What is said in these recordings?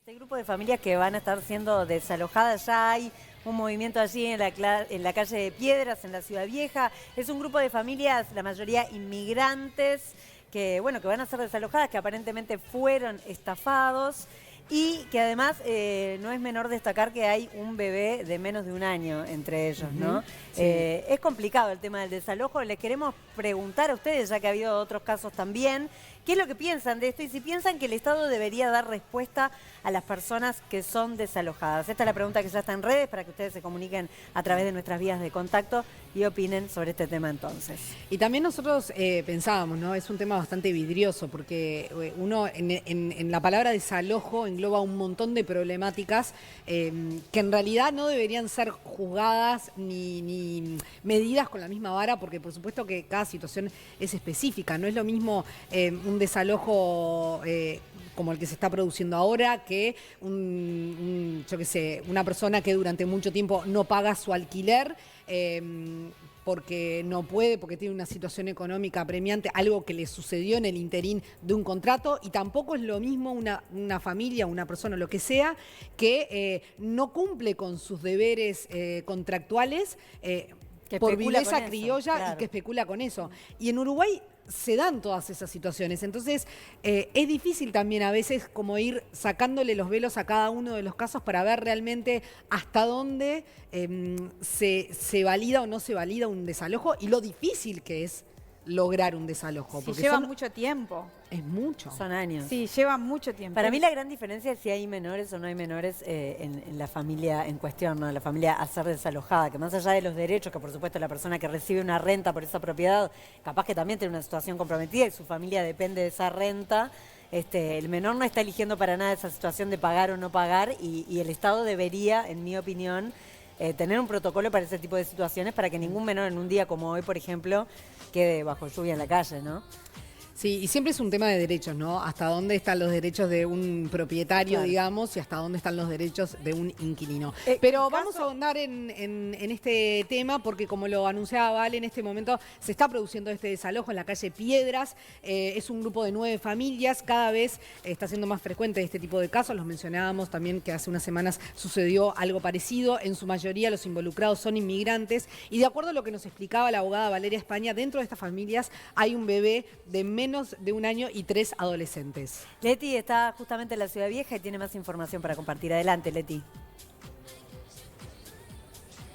Este grupo de familias que van a estar siendo desalojadas, ya hay un movimiento allí en la calle de Piedras, en la Ciudad Vieja. Es un grupo de familias, la mayoría inmigrantes, que van a ser desalojadas, que aparentemente fueron estafados. Y que además no es menor destacar que hay un bebé de menos de un año entre ellos, ¿no? Sí. Es complicado el tema del desalojo. Les queremos preguntar a ustedes, ya que ha habido otros casos también, ¿qué es lo que piensan de esto? Y si piensan que el Estado debería dar respuesta a las personas que son desalojadas. Esta es la pregunta que ya está en redes para que ustedes se comuniquen a través de nuestras vías de contacto y opinen sobre este tema entonces. Y también nosotros pensábamos, ¿no? Es un tema bastante vidrioso porque uno en la palabra desalojo engloba un montón de problemáticas que en realidad no deberían ser juzgadas ni medidas con la misma vara, porque por supuesto que cada situación es específica. No es lo mismo un desalojo como el que se está produciendo ahora, que una persona que durante mucho tiempo no paga su alquiler porque no puede, porque tiene una situación económica apremiante, algo que le sucedió en el interín de un contrato, y tampoco es lo mismo una familia, una persona, lo que sea, que no cumple con sus deberes contractuales por viveza criolla, claro, y que especula con eso. Y en Uruguay se dan todas esas situaciones. Entonces, es difícil también a veces como ir sacándole los velos a cada uno de los casos para ver realmente hasta dónde se valida o no se valida un desalojo y lo difícil que es lograr un desalojo. Porque lleva mucho tiempo. Es mucho. Son años. Sí, lleva mucho tiempo. Para mí la gran diferencia es si hay menores o no hay menores en la familia en cuestión, ¿no? La familia a ser desalojada, que más allá de los derechos, que por supuesto la persona que recibe una renta por esa propiedad, capaz que también tiene una situación comprometida y su familia depende de esa renta, el menor no está eligiendo para nada esa situación de pagar o no pagar y el Estado debería, en mi opinión, tener un protocolo para ese tipo de situaciones para que ningún menor en un día como hoy, por ejemplo, quede bajo lluvia en la calle, ¿no? Sí, y siempre es un tema de derechos, ¿no? Hasta dónde están los derechos de un propietario, claro, digamos, y hasta dónde están los derechos de un inquilino. Pero vamos a ahondar en este tema porque, como lo anunciaba Vale, en este momento se está produciendo este desalojo en la calle Piedras. Es un grupo de 9 familias. Cada vez está siendo más frecuente este tipo de casos. Los mencionábamos también que hace unas semanas sucedió algo parecido. En su mayoría los involucrados son inmigrantes. Y de acuerdo a lo que nos explicaba la abogada Valeria España, dentro de estas familias hay un bebé de menos de un año y 3 adolescentes. Leti está justamente en la Ciudad Vieja y tiene más información para compartir. Adelante, Leti.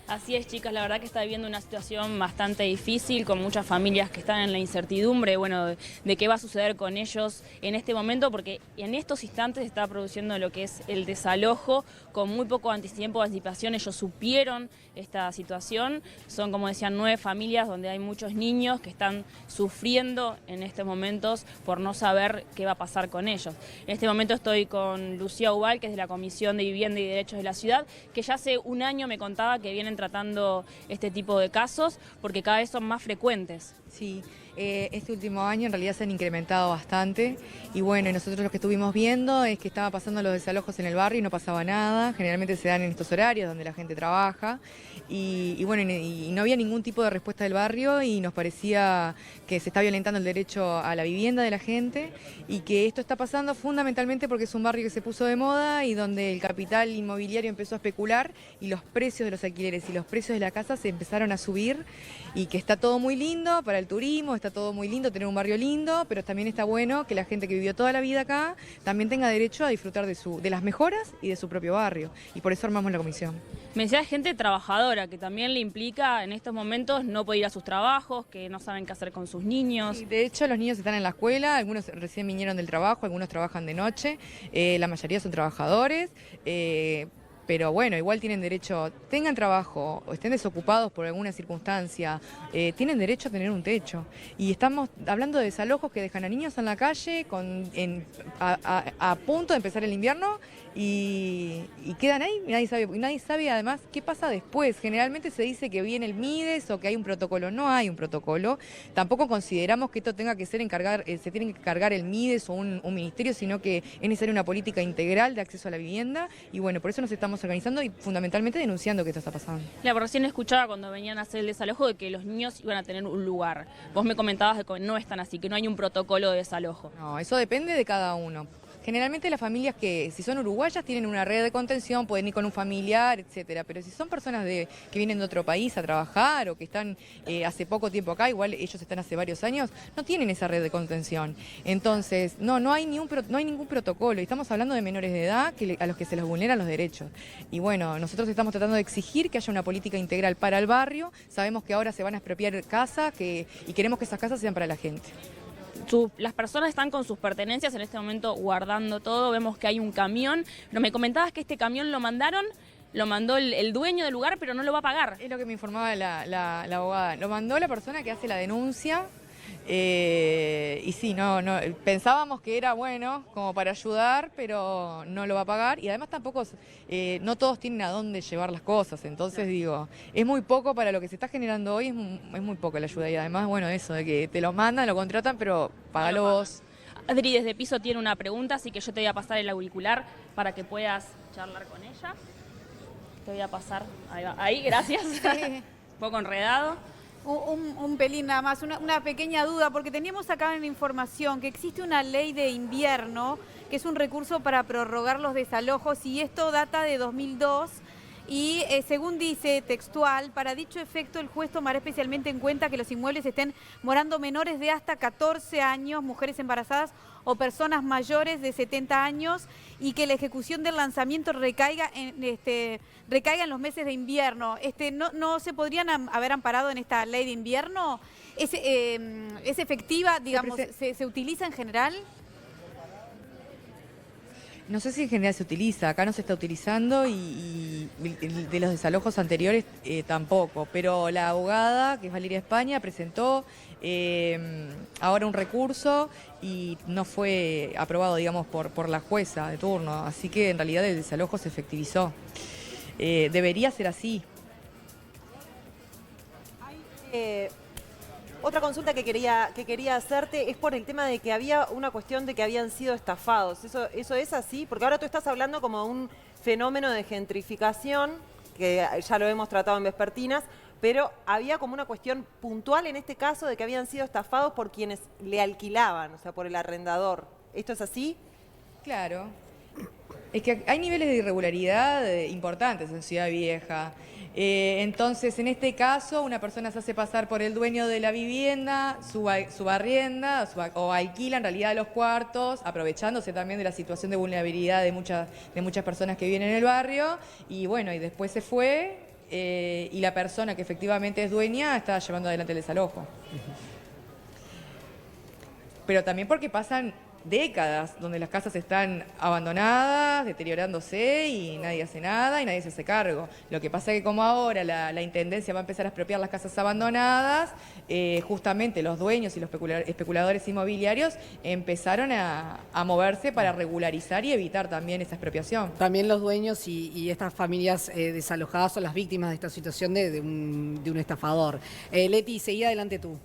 Así es, chicas, la verdad que está viviendo una situación bastante difícil, con muchas familias que están en la incertidumbre, de qué va a suceder con ellos en este momento, porque en estos instantes se está produciendo lo que es el desalojo, con muy poco tiempo de anticipación. Ellos supieron esta situación. Son, como decían, 9 familias donde hay muchos niños que están sufriendo en estos momentos por no saber qué va a pasar con ellos. En este momento estoy con Lucía Ubal, que es de la Comisión de Vivienda y Derechos de la Ciudad, que ya hace un año me contaba que vienen tratando este tipo de casos porque cada vez son más frecuentes. Sí, este último año en realidad se han incrementado bastante y bueno, nosotros lo que estuvimos viendo es que estaba pasando los desalojos en el barrio y no pasaba nada. Generalmente se dan en estos horarios donde la gente trabaja y no había ningún tipo de respuesta del barrio y nos parecía que se está violentando el derecho a la vivienda de la gente y que esto está pasando fundamentalmente porque es un barrio que se puso de moda y donde el capital inmobiliario empezó a especular y los precios de los alquileres y los precios de la casa se empezaron a subir y que está todo muy lindo para el turismo, está todo muy lindo tener un barrio lindo, pero también está bueno que la gente que vivió toda la vida acá también tenga derecho a disfrutar de las mejoras y de su propio barrio, y por eso armamos la comisión. Me decía gente trabajadora, que también le implica en estos momentos no poder ir a sus trabajos, que no saben qué hacer con sus niños. Sí, de hecho, los niños están en la escuela, algunos recién vinieron del trabajo, algunos trabajan de noche, la mayoría son trabajadores. Pero bueno, igual tienen derecho, tengan trabajo o estén desocupados por alguna circunstancia, tienen derecho a tener un techo. Y estamos hablando de desalojos que dejan a niños en la calle a punto de empezar el invierno y quedan ahí y nadie sabe además qué pasa después. Generalmente se dice que viene el MIDES o que hay un protocolo. No hay un protocolo. Tampoco consideramos que esto tenga que ser se tiene que cargar el MIDES o un ministerio, sino que es necesaria una política integral de acceso a la vivienda y bueno, por eso nos estamos organizando y fundamentalmente denunciando que esto está pasando. La recién escuchaba cuando venían a hacer el desalojo de que los niños iban a tener un lugar. Vos me comentabas de que no es tan así, que no hay un protocolo de desalojo. No, eso depende de cada uno. Generalmente las familias que, si son uruguayas, tienen una red de contención, pueden ir con un familiar, etcétera. Pero si son personas que vienen de otro país a trabajar o que están hace poco tiempo acá, igual ellos están hace varios años, no tienen esa red de contención. Entonces, no hay ningún protocolo. Y estamos hablando de menores de edad a los que se les vulneran los derechos. Y bueno, nosotros estamos tratando de exigir que haya una política integral para el barrio. Sabemos que ahora se van a expropiar casas y queremos que esas casas sean para la gente. Las personas están con sus pertenencias en este momento guardando todo, vemos que hay un camión, pero me comentabas que este camión lo mandó el dueño del lugar, pero no lo va a pagar. Es lo que me informaba la abogada, lo mandó la persona que hace la denuncia. Y sí, pensábamos que era bueno como para ayudar, pero no lo va a pagar y además tampoco, no todos tienen a dónde llevar las cosas, entonces digo, es muy poco para lo que se está generando hoy, es muy poco la ayuda y además, bueno, eso de que te lo mandan, lo contratan, pero pagalo vos. Adri desde piso tiene una pregunta, así que yo te voy a pasar el auricular para que puedas charlar con ella. Te voy a pasar, ahí gracias, un poco enredado. Un pelín nada más, una pequeña duda, porque teníamos acá en la información que existe una ley de invierno, que es un recurso para prorrogar los desalojos, y esto data de 2002, y según dice textual, para dicho efecto el juez tomará especialmente en cuenta que los inmuebles estén morando menores de hasta 14 años, mujeres embarazadas o personas mayores de 70 años, y que la ejecución del lanzamiento recaiga en los meses de invierno. ¿No se podrían haber amparado en esta ley de invierno? ¿Es efectiva, digamos, se utiliza en general? No sé si en general se utiliza, acá no se está utilizando y de los desalojos anteriores tampoco, pero la abogada, que es Valeria España, presentó ahora un recurso y no fue aprobado, digamos, por la jueza de turno, así que en realidad el desalojo se efectivizó. Debería ser así. Otra consulta que quería hacerte es por el tema de que había una cuestión de que habían sido estafados. ¿Eso es así? Porque ahora tú estás hablando como un fenómeno de gentrificación, que ya lo hemos tratado en Vespertinas, pero había como una cuestión puntual en este caso de que habían sido estafados por quienes le alquilaban, o sea, por el arrendador. ¿Esto es así? Claro. Es que hay niveles de irregularidad importantes en Ciudad Vieja. Entonces, en este caso, una persona se hace pasar por el dueño de la vivienda, subarrienda o alquila en realidad los cuartos, aprovechándose también de la situación de vulnerabilidad de muchas personas que viven en el barrio. Y bueno, y después se fue y la persona que efectivamente es dueña está llevando adelante el desalojo. Pero también porque pasan décadas donde las casas están abandonadas, deteriorándose y nadie hace nada y nadie se hace cargo. Lo que pasa es que como ahora la Intendencia va a empezar a expropiar las casas abandonadas, justamente los dueños y los especuladores inmobiliarios empezaron a moverse para regularizar y evitar también esa expropiación. También los dueños y estas familias desalojadas son las víctimas de esta situación de un estafador. Leti, seguí adelante tú.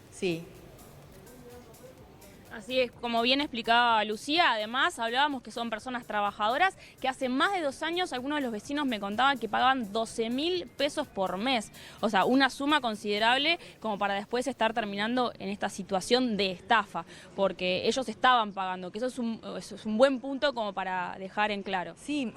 Sí. Así es, como bien explicaba Lucía, además hablábamos que son personas trabajadoras que hace más de 2 años algunos de los vecinos me contaban que pagaban 12.000 pesos por mes. O sea, una suma considerable como para después estar terminando en esta situación de estafa, porque ellos estaban pagando, que eso es un buen punto como para dejar en claro. Sí,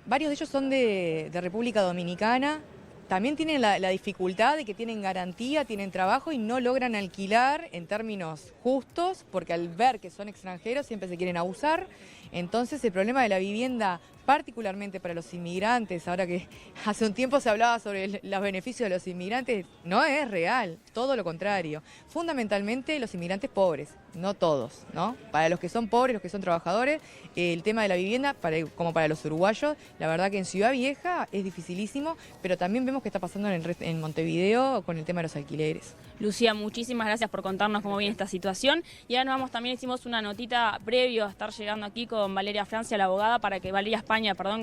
varios de ellos son de República Dominicana. También tienen la dificultad de que tienen garantía, tienen trabajo y no logran alquilar en términos justos, porque al ver que son extranjeros siempre se quieren abusar. Entonces el problema de la vivienda, particularmente para los inmigrantes, ahora que hace un tiempo se hablaba sobre los beneficios de los inmigrantes, no es real, todo lo contrario. Fundamentalmente los inmigrantes pobres, no todos, ¿no? Para los que son pobres, los que son trabajadores, el tema de la vivienda, como para los uruguayos, la verdad que en Ciudad Vieja es dificilísimo, pero también vemos que está pasando en Montevideo con el tema de los alquileres. Lucía, muchísimas gracias por contarnos cómo viene esta situación. Y ahora nos vamos, también hicimos una notita previo a estar llegando aquí con Valeria España, la abogada,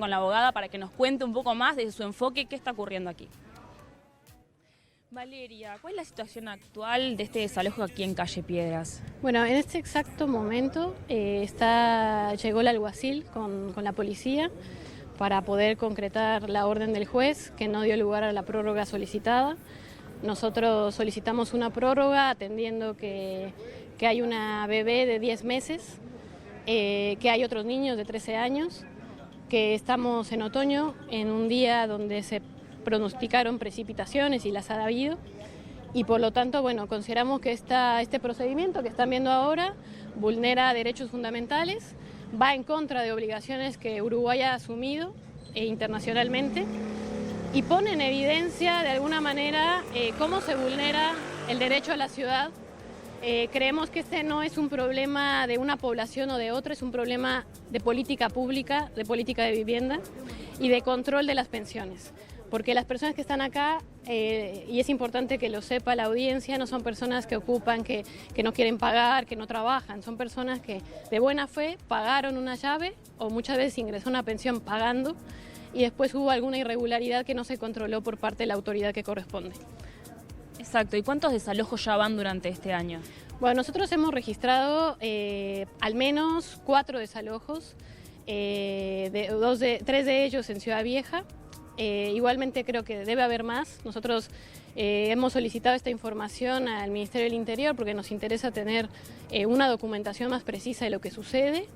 con la abogada, para que nos cuente un poco más de su enfoque, qué está ocurriendo aquí. Valeria, ¿cuál es la situación actual de este desalojo aquí en Calle Piedras? Bueno, en este exacto momento llegó el alguacil con la policía para poder concretar la orden del juez, que no dio lugar a la prórroga solicitada. Nosotros solicitamos una prórroga atendiendo que hay una bebé de 10 meses que hay otros niños de 13 años, que estamos en otoño, en un día donde se pronosticaron precipitaciones y las ha habido, y por lo tanto, bueno, consideramos que este procedimiento que están viendo ahora vulnera derechos fundamentales, va en contra de obligaciones que Uruguay ha asumido internacionalmente y pone en evidencia de alguna manera cómo se vulnera el derecho a la ciudad. Creemos que este no es un problema de una población o de otra, es un problema de política pública, de política de vivienda y de control de las pensiones. Porque las personas que están acá, y es importante que lo sepa la audiencia, no son personas que ocupan, que no quieren pagar, que no trabajan, son personas que de buena fe pagaron una llave o muchas veces ingresó una pensión pagando y después hubo alguna irregularidad que no se controló por parte de la autoridad que corresponde. Exacto, ¿y cuántos desalojos ya van durante este año? Bueno, nosotros hemos registrado al menos 4 desalojos, 3 de ellos en Ciudad Vieja. Igualmente creo que debe haber más. Nosotros hemos solicitado esta información al Ministerio del Interior porque nos interesa tener una documentación más precisa de lo que sucede,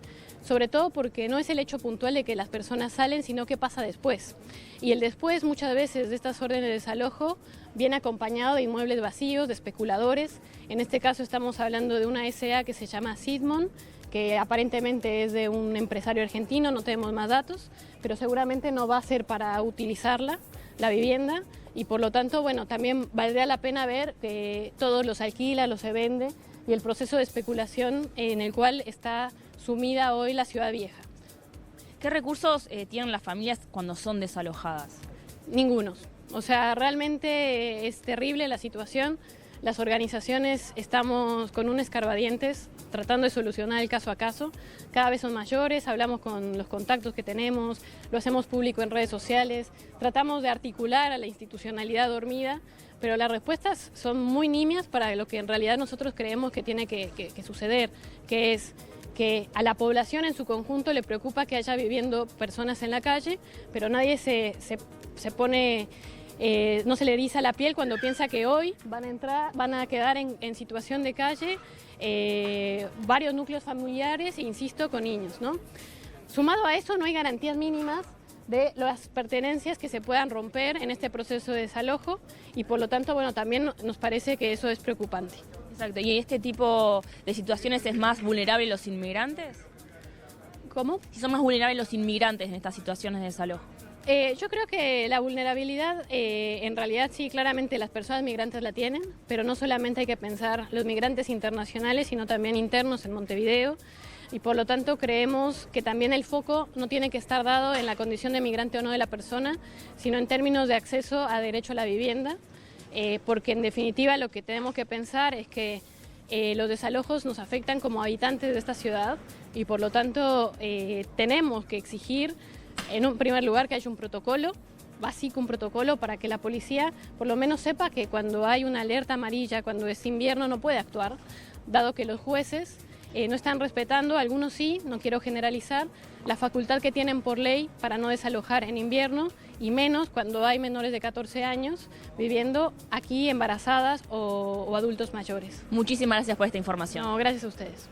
sobre todo porque no es el hecho puntual de que las personas salen, sino qué pasa después. Y el después muchas veces de estas órdenes de desalojo viene acompañado de inmuebles vacíos, de especuladores. En este caso estamos hablando de una SA que se llama Sidmon, que aparentemente es de un empresario argentino, no tenemos más datos, pero seguramente no va a ser para utilizarla, la vivienda, y por lo tanto, bueno, también valdría la pena ver que todos los alquila, los se vende, y el proceso de especulación en el cual está sumida hoy la Ciudad Vieja. ¿Qué recursos tienen las familias cuando son desalojadas? Ningunos. O sea, realmente es terrible la situación. Las organizaciones estamos con un escarbadientes tratando de solucionar el caso a caso. Cada vez son mayores, hablamos con los contactos que tenemos, lo hacemos público en redes sociales, tratamos de articular a la institucionalidad dormida, pero las respuestas son muy nimias para lo que en realidad nosotros creemos que tiene que suceder, que es que a la población en su conjunto le preocupa que haya viviendo personas en la calle, pero nadie se pone... no se le eriza la piel cuando piensa que hoy van a quedar en situación de calle varios núcleos familiares, insisto, con niños, ¿no? Sumado a eso, no hay garantías mínimas de las pertenencias que se puedan romper en este proceso de desalojo y por lo tanto, bueno, también nos parece que eso es preocupante. Exacto, ¿y este tipo de situaciones es más vulnerable los inmigrantes? ¿Cómo? Si son más vulnerables los inmigrantes en estas situaciones de desalojo. Yo creo que la vulnerabilidad, en realidad sí, claramente las personas migrantes la tienen, pero no solamente hay que pensar los migrantes internacionales, sino también internos en Montevideo, y por lo tanto creemos que también el foco no tiene que estar dado en la condición de migrante o no de la persona, sino en términos de acceso a derecho a la vivienda, porque en definitiva lo que tenemos que pensar es que los desalojos nos afectan como habitantes de esta ciudad y por lo tanto tenemos que exigir en un primer lugar que haya un protocolo, básico, un protocolo para que la policía por lo menos sepa que cuando hay una alerta amarilla, cuando es invierno no puede actuar, dado que los jueces no están respetando, algunos sí, no quiero generalizar, la facultad que tienen por ley para no desalojar en invierno y menos cuando hay menores de 14 años viviendo aquí embarazadas o adultos mayores. Muchísimas gracias por esta información. No, gracias a ustedes.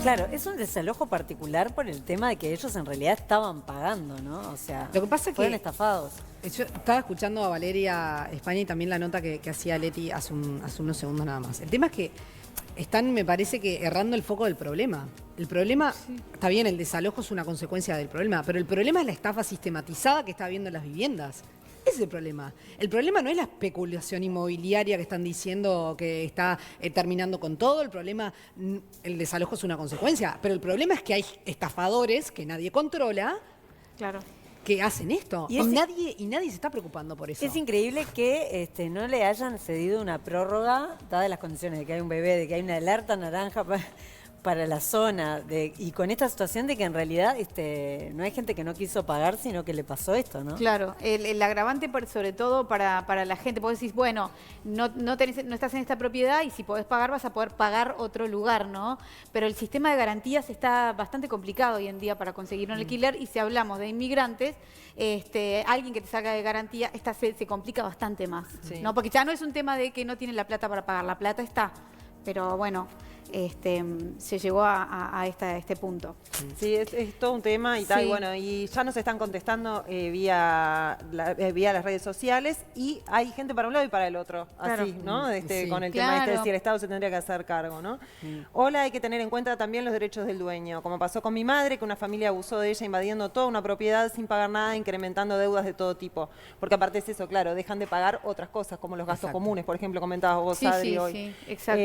Claro, es un desalojo particular por el tema de que ellos en realidad estaban pagando, ¿no? O sea, lo que pasa es fueron que estafados. Yo estaba escuchando a Valeria España y también la nota que hacía Leti hace unos segundos nada más. El tema es que están, me parece que, errando el foco del problema. El problema, está bien, el desalojo es una consecuencia del problema, pero el problema es la estafa sistematizada que está habiendo en las viviendas. Ese es el problema. El problema no es la especulación inmobiliaria que están diciendo que está terminando con todo. El problema, el desalojo es una consecuencia. Pero el problema es que hay estafadores que nadie controla. Claro. Que hacen esto. Y nadie se está preocupando por eso. Es increíble que no le hayan cedido una prórroga, dadas las condiciones de que hay un bebé, de que hay una alerta naranja para la zona, y con esta situación de que en realidad no hay gente que no quiso pagar, sino que le pasó esto, ¿no? Claro, el agravante sobre todo para la gente, vos decís, bueno, no estás en esta propiedad y si podés pagar vas a poder pagar otro lugar, ¿no? Pero el sistema de garantías está bastante complicado hoy en día para conseguir un alquiler y si hablamos de inmigrantes, alguien que te salga de garantía, se complica bastante más, ¿no? Porque ya no es un tema de que no tienen la plata para pagar, la plata está, pero bueno... se llegó a este punto. Sí, es todo un tema y tal, Sí. bueno, y ya nos están contestando vía las redes sociales y hay gente para un lado y para el otro, Claro. así, ¿no? Sí. Con el tema Claro. de si el Estado se tendría que hacer cargo, ¿no? Hola, hay que tener en cuenta también los derechos del dueño, como pasó con mi madre, que una familia abusó de ella invadiendo toda una propiedad sin pagar nada, incrementando deudas de todo tipo, porque aparte es eso, claro, dejan de pagar otras cosas, como los gastos Exacto. comunes, por ejemplo, comentabas vos, Sí, Adri, sí, hoy. sí, exacto.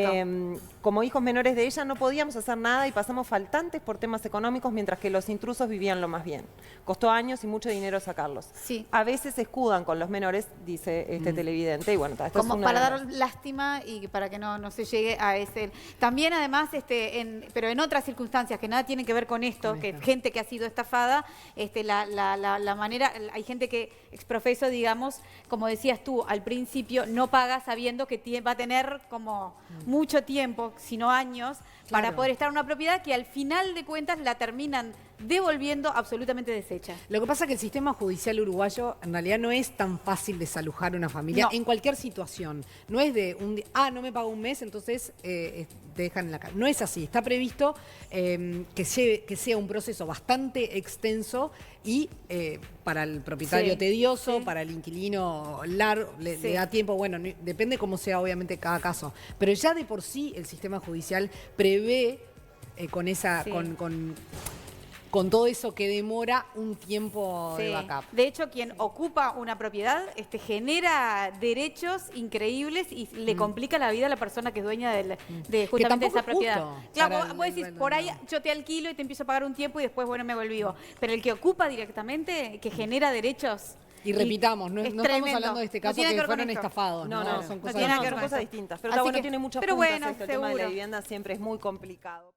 Como hijos menores de ella no podíamos hacer nada y pasamos faltantes por temas económicos mientras que los intrusos vivían lo más bien. Costó años y mucho dinero sacarlos. Sí. A veces se escudan con los menores, dice este televidente, y bueno, esto es Como una para de dar lástima y para que no se llegue a ese. También además, pero en otras circunstancias que nada tienen que ver con esto, que gente que ha sido estafada, la manera, hay gente que exprofeso, digamos, como decías tú, al principio no paga sabiendo que va a tener como mucho tiempo, si no años, para Claro. poder estar en una propiedad que al final de cuentas la terminan devolviendo absolutamente deshecha. Lo que pasa es que el sistema judicial uruguayo en realidad no es tan fácil desalojar una familia No. en cualquier situación. No es de un día, no me pago un mes, entonces te dejan en la calle. No es así. Está previsto que sea un proceso bastante extenso y para el propietario Sí, tedioso, sí. para el inquilino largo, le Sí. da tiempo, bueno, depende cómo sea obviamente cada caso. Pero ya de por sí el sistema judicial prevé con esa, Sí. con todo eso que demora un tiempo de Sí. backup. De hecho, quien ocupa una propiedad genera derechos increíbles y le complica la vida a la persona que es dueña de justamente tampoco esa es propiedad. justo Claro, para vos el decís, dueño, por ahí no. yo te alquilo y te empiezo a pagar un tiempo y después, bueno, me volvió. Pero el que ocupa directamente, que genera derechos... Y repitamos, no es estamos tremendo. hablando de este No caso tiene que ver con fueron esto. estafados. No, No, no, son no cosas tiene nada que ver son con cosas esto. distintas. Pero Así está bueno, que- tiene muchas pero puntas bueno, esto, el tema de la seguro. vivienda siempre es muy complicado.